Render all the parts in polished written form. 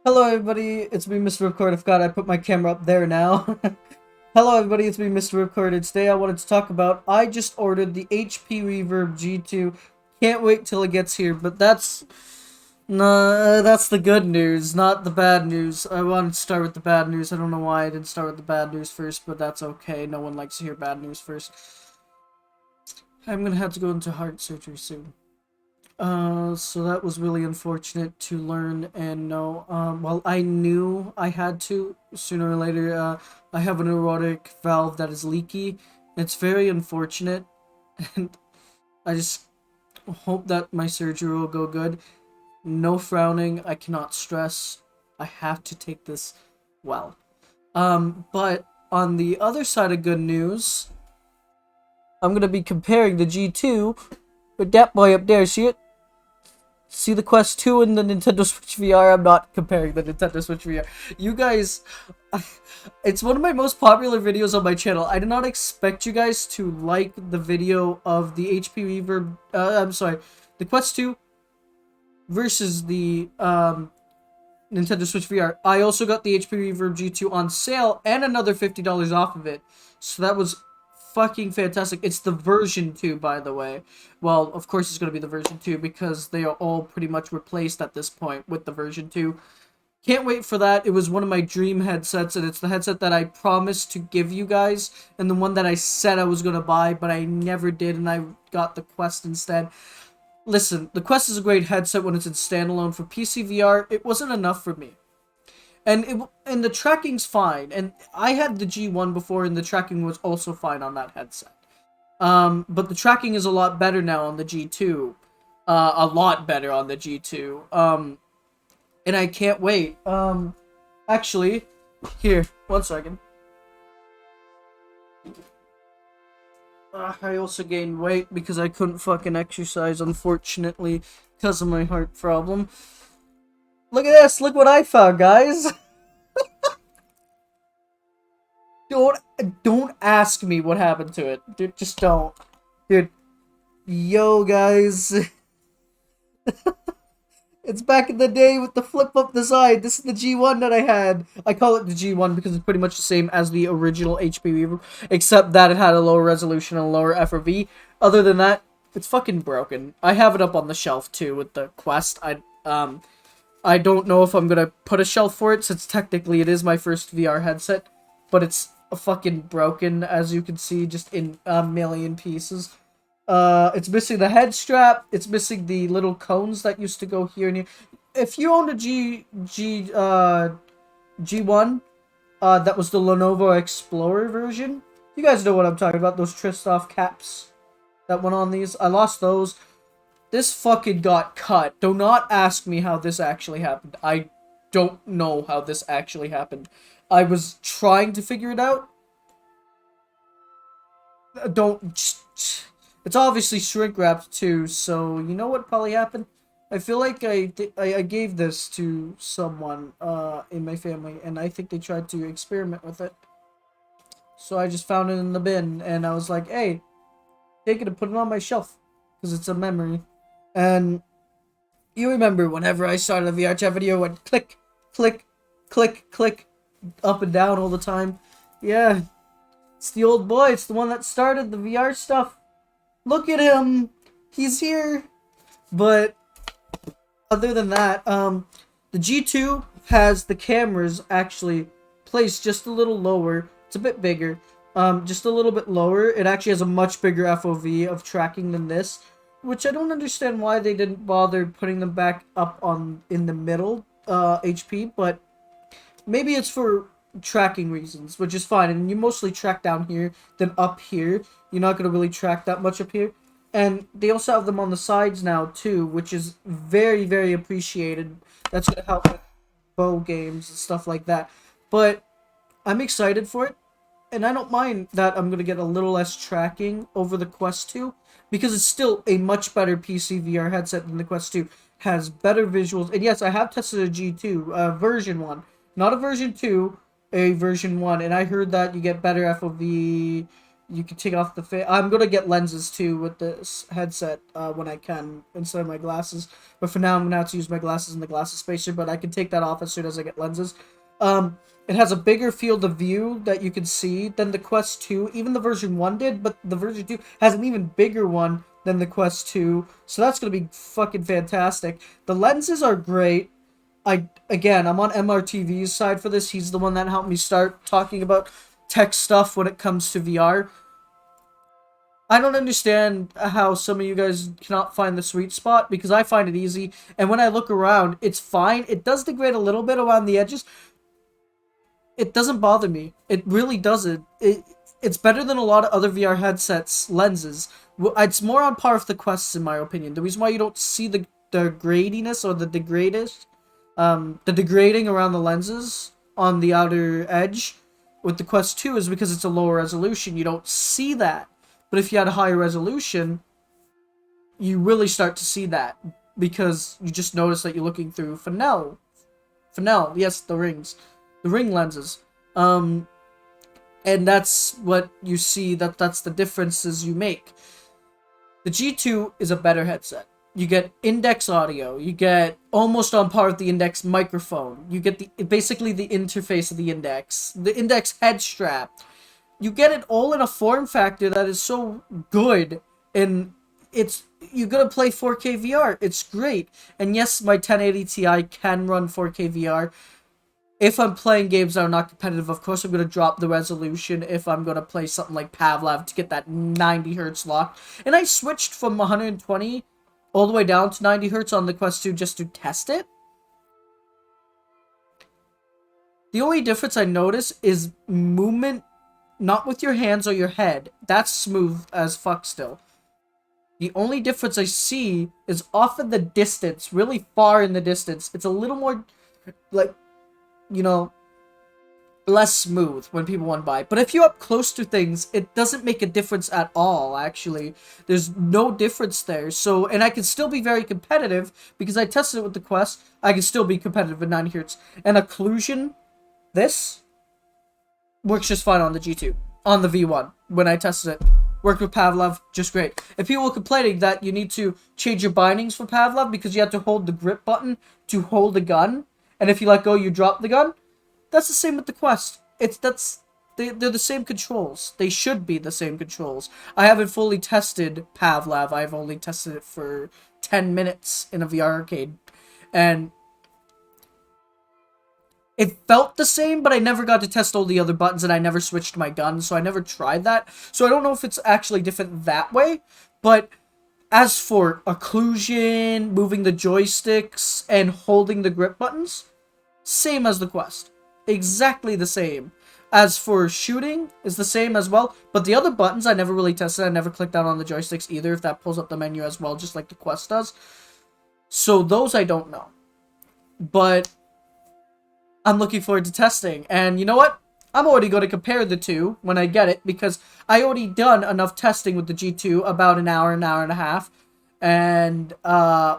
Hello everybody, it's me Mr. Record. I forgot I put my camera up there now. Hello everybody, it's me Mr. Recorded. Today I wanted to talk about, I just ordered the HP Reverb G2. Can't wait till it gets here, but that's the good news, not the bad news. I wanted to start with the bad news. I don't know why I didn't start with the bad news first, but that's okay. No one likes to hear bad news first. I'm gonna have to go into heart surgery soon. So that was really unfortunate to learn and know. Well, I knew I had to sooner or later. I have an aortic valve that is leaky. It's very unfortunate, and I just hope that my surgery will go good. No frowning. I cannot stress. I have to take this well. But on the other side of good news, I'm gonna be comparing the G2 with that boy up there. See it? See the Quest 2 and the Nintendo Switch VR? I'm not comparing the Nintendo Switch VR. You guys, it's one of my most popular videos on my channel. I did not expect you guys to like the video of the HP Reverb, I'm sorry, the Quest 2 versus the Nintendo Switch VR. I also got the HP Reverb G2 on sale and another $50 off of it. So that was fucking fantastic. It's the version 2, by the way. Well, of course it's going to be the version 2 because they are all pretty much replaced at this point with the version 2. Can't wait for that. It was one of my dream headsets, and it's the headset that I promised to give you guys, and the one that I said I was going to buy, but I never did, and I got the Quest instead. Listen, the Quest is a great headset when it's in standalone. For PC VR, it wasn't enough for me. And the tracking's fine. And I had the G1 before, and the tracking was also fine on that headset. But the tracking is a lot better now on the G2. A lot better on the G2. And I can't wait. Actually, here, one second. I also gained weight because I couldn't fucking exercise, unfortunately, because of my heart problem. Look at this! Look what I found, guys! Don't ask me what happened to it. Dude, just don't. Dude, yo, guys. It's back in the day with the flip-up design. This is the G1 that I had. I call it the G1 because it's pretty much the same as the original HP Reverb, except that it had a lower resolution and a lower FRV. Other than that, it's fucking broken. I have it up on the shelf, too, with the Quest. I don't know if I'm gonna put a shelf for it, since technically it is my first VR headset, but it's fucking broken, as you can see, just in a million pieces. It's missing the head strap. It's missing the little cones that used to go here and here. If you owned a G1, that was the Lenovo Explorer version. You guys know what I'm talking about. Those Tristoff caps that went on these. I lost those. This fucking got cut. Do not ask me how this actually happened. I don't know how this actually happened. I was trying to figure it out. Don't... It's obviously shrink wrapped too, so you know what probably happened? I feel like I gave this to someone in my family, and I think they tried to experiment with it. So I just found it in the bin, and I was like, hey, take it and put it on my shelf, because it's a memory. And you remember whenever I started a VR chat video, it went click, click, click, click, up and down all the time. Yeah, it's the old boy. It's the one that started the VR stuff. Look at him. He's here. But other than that, the G2 has the cameras actually placed just a little lower. It's a bit bigger. Just a little bit lower. It actually has a much bigger FOV of tracking than this, which I don't understand why they didn't bother putting them back up on in the middle HP, but maybe it's for tracking reasons, which is fine. And you mostly track down here than up here. You're not going to really track that much up here. And they also have them on the sides now too, which is very, very appreciated. That's going to help with bow games and stuff like that. But I'm excited for it. And I don't mind that I'm going to get a little less tracking over the Quest 2, because it's still a much better PC VR headset than the Quest 2. Has better visuals. And yes, I have tested a G2, version 1. Not a version 2, a version 1. And I heard that you get better FOV, you can take off the face. I'm gonna get lenses too with this headset when I can instead of my glasses. But for now, I'm gonna have to use my glasses in the glasses spacer. But I can take that off as soon as I get lenses. It has a bigger field of view that you can see than the Quest 2. Even the version 1 did, but the version 2 has an even bigger one than the Quest 2. So that's gonna be fucking fantastic. The lenses are great. I'm on MRTV's side for this. He's the one that helped me start talking about tech stuff when it comes to VR. I don't understand how some of you guys cannot find the sweet spot, because I find it easy, and when I look around, it's fine. It does degrade a little bit around the edges. It doesn't bother me. It really doesn't. It's better than a lot of other VR headsets lenses. It's more on par with the Quests, in my opinion. The reason why you don't see the gradiness or the degrading around the lenses on the outer edge with the Quest 2 is because it's a lower resolution. You don't see that. But if you had a higher resolution, you really start to see that, because you just notice that you're looking through Fresnel, yes, the ring lenses. And that's what you see, that's the differences you make. The G2 is a better headset. You get index audio. You get almost on par with the index microphone. You get basically the interface of the index head strap. You get it all in a form factor that is so good, and you're gonna play 4K VR. It's great. And yes, my 1080 Ti can run 4K VR. If I'm playing games that are not competitive, of course I'm going to drop the resolution if I'm going to play something like Pavlov to get that 90 hertz lock. And I switched from 120 all the way down to 90 hertz on the Quest 2 just to test it. The only difference I notice is movement, not with your hands or your head. That's smooth as fuck still. The only difference I see is off in the distance, really far in the distance. It's a little more, like, you know, less smooth when people run by. But if you're up close to things, it doesn't make a difference at all, actually. There's no difference there. So, and I can still be very competitive, because I tested it with the Quest. I can still be competitive at 90 Hz. And occlusion, this, works just fine on the G2. On the V1, when I tested it. Worked with Pavlov, just great. If people are complaining that you need to change your bindings for Pavlov because you have to hold the grip button to hold the gun, and if you let go, you drop the gun, that's the same with the Quest. They're the same controls. They should be the same controls. I haven't fully tested Pavlov. I've only tested it for 10 minutes in a VR arcade. And it felt the same, but I never got to test all the other buttons, and I never switched my gun, so I never tried that. So I don't know if it's actually different that way, but as for occlusion, moving the joysticks, and holding the grip buttons, same as the Quest. Exactly the same. As for shooting, is the same as well. But the other buttons, I never really tested. I never clicked down on the joysticks either, if that pulls up the menu as well, just like the Quest does. So those I don't know. But I'm looking forward to testing. And you know what? I'm already going to compare the two when I get it, because I already done enough testing with the G2, about an hour and a half. And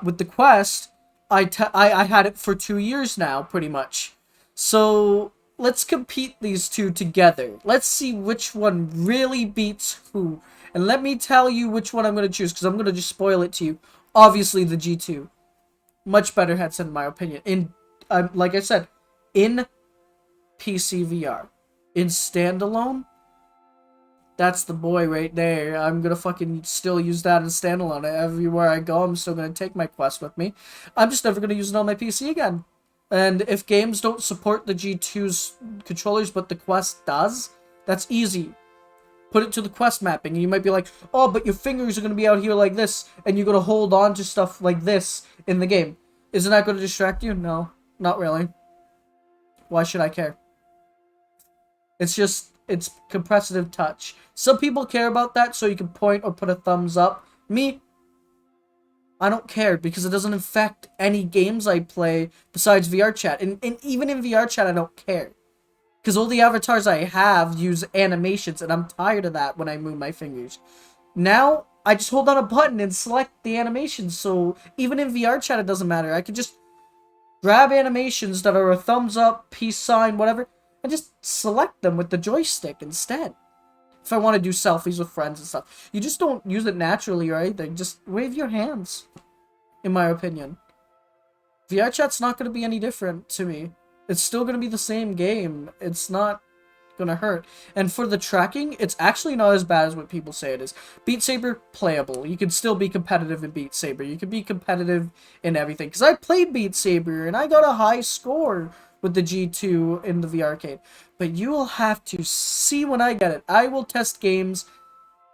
with the Quest, I had it for 2 years now, pretty much. So let's compete these two together. Let's see which one really beats who. And let me tell you which one I'm going to choose, because I'm going to just spoil it to you. Obviously, the G2. Much better headset, in my opinion. Like I said, in PC VR. In standalone, that's the boy right there. I'm gonna fucking still use that in standalone. Everywhere I go, I'm still gonna take my Quest with me. I'm just never gonna use it on my PC again. And if games don't support the G2's controllers, but the Quest does, that's easy. Put it to the Quest mapping, and you might be like, oh, but your fingers are gonna be out here like this, and you're gonna hold on to stuff like this in the game. Isn't that gonna distract you? No, not really. Why should I care? It's compressive touch. Some people care about that, so you can point or put a thumbs up. Me, I don't care, because it doesn't affect any games I play besides VR chat. And even in VR chat, I don't care. Because all the avatars I have use animations, and I'm tired of that when I move my fingers. Now, I just hold down a button and select the animations, so even in VR chat, it doesn't matter. I can just grab animations that are a thumbs up, peace sign, whatever, and just select them with the joystick instead. If I want to do selfies with friends and stuff. You just don't use it naturally, right? They just wave your hands, in my opinion. VR chat's not going to be any different to me. It's still going to be the same game. It's not gonna hurt. And for the tracking, it's actually not as bad as what people say it is. Beat Saber, playable. You can still be competitive in Beat Saber. You can be competitive in everything. Because I played Beat Saber, and I got a high score with the G2 in the VR arcade. But you will have to see when I get it. I will test games,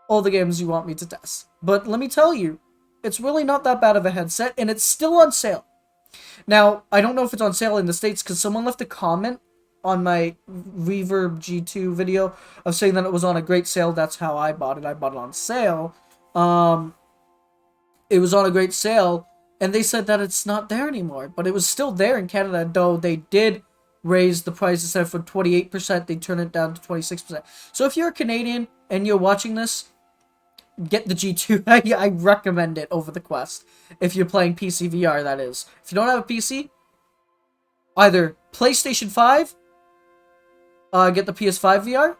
all the games you want me to test. But let me tell you, it's really not that bad of a headset, and it's still on sale. Now, I don't know if it's on sale in the States, because someone left a comment on my Reverb G2 video of saying that it was on a great sale. That's how I bought it. I bought it on sale. It was on a great sale, and they said that it's not there anymore. But it was still there in Canada, though they did raise the price. Instead of 28%, they turned it down to 26%. So if you're a Canadian and you're watching this, get the G2. I recommend it over the Quest. If you're playing PC VR, that is. If you don't have a PC, either PlayStation 5, get the PS5 VR,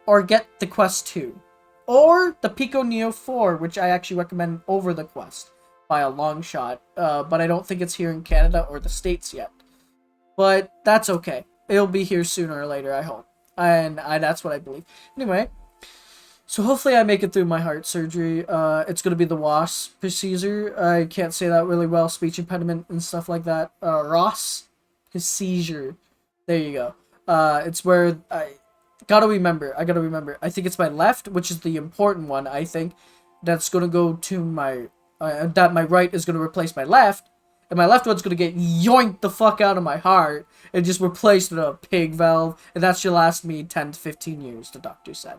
or get the Quest 2. Or the Pico Neo 4, which I actually recommend over the Quest by a long shot. But I don't think it's here in Canada or the States yet. But that's okay. It'll be here sooner or later, I hope. And that's what I believe. Anyway, so hopefully I make it through my heart surgery. It's going to be the WAS procedure. I can't say that really well. Speech impediment and stuff like that. Ross, his seizure. There you go. It's where I gotta remember. I think it's my left, which is the important one. I think that's gonna go to my that my right is gonna replace my left, and my left one's gonna get yoinked the fuck out of my heart and just replaced with a pig valve, and that should last me 10 to 15 years. The doctor said,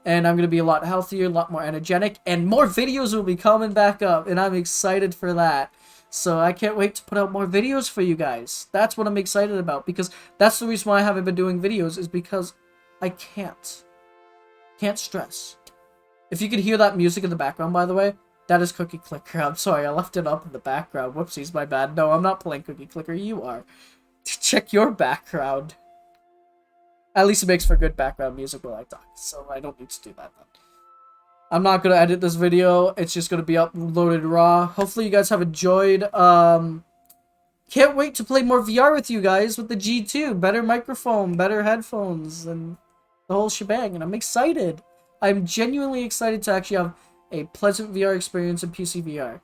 and I'm gonna be a lot healthier, a lot more energetic, and more videos will be coming back up, and I'm excited for that. So I can't wait to put out more videos for you guys. That's what I'm excited about, because that's the reason why I haven't been doing videos, is because I can't. Can't stress. If you can hear that music in the background, by the way, that is Cookie Clicker. I'm sorry, I left it up in the background. Whoopsies, my bad. No, I'm not playing Cookie Clicker. You are. Check your background. At least it makes for good background music while I talk, so I don't need to do that then. I'm not going to edit this video. It's just going to be uploaded raw. Hopefully you guys have enjoyed. Can't wait to play more VR with you guys with the G2. Better microphone, better headphones, and the whole shebang. And I'm excited. I'm genuinely excited to actually have a pleasant VR experience in PC VR.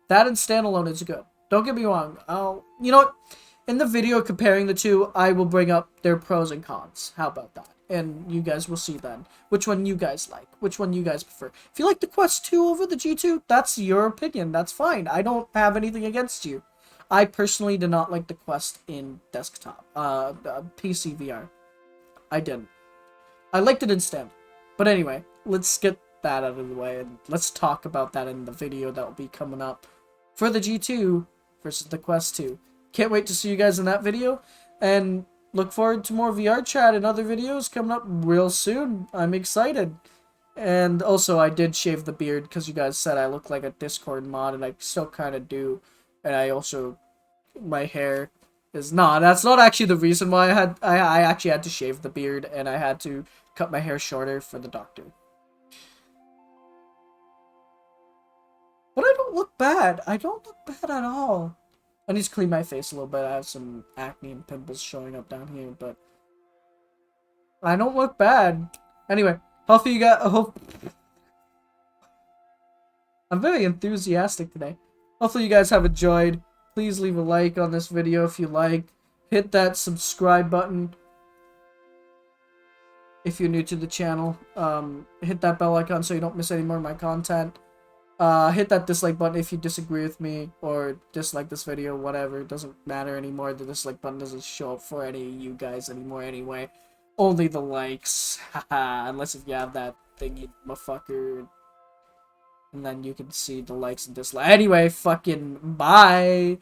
That and standalone is good. Don't get me wrong. You know what? In the video comparing the two, I will bring up their pros and cons. How about that? And you guys will see then which one you guys like, which one you guys prefer. If you like the Quest 2 over the G2, that's your opinion. That's fine. I don't have anything against you. I personally did not like the Quest in desktop, PC VR. I didn't. I liked it in stand. But anyway, let's get that out of the way, and let's talk about that in the video that will be coming up for the G2 versus the Quest 2. Can't wait to see you guys in that video, and look forward to more VR chat and other videos coming up real soon. I'm excited. And also, I did shave the beard because you guys said I look like a Discord mod, and I still kind of do. And I also, my hair is not. That's not actually the reason why I actually had to shave the beard, and I had to cut my hair shorter for the doctor. But I don't look bad. I don't look bad at all. I need to clean my face a little bit. I have some acne and pimples showing up down here, but I don't look bad. Anyway, hopefully you got. I'm very enthusiastic today. Hopefully you guys have enjoyed. Please leave a like on this video if you like. Hit that subscribe button if you're new to the channel. Hit that bell icon so you don't miss any more of my content. Hit that dislike button if you disagree with me or dislike this video, whatever. It doesn't matter anymore. The dislike button doesn't show up for any of you guys anymore anyway. Only the likes. Haha. Unless if you have that thing, you motherfucker. And then you can see the likes and dislikes. Anyway, fucking bye.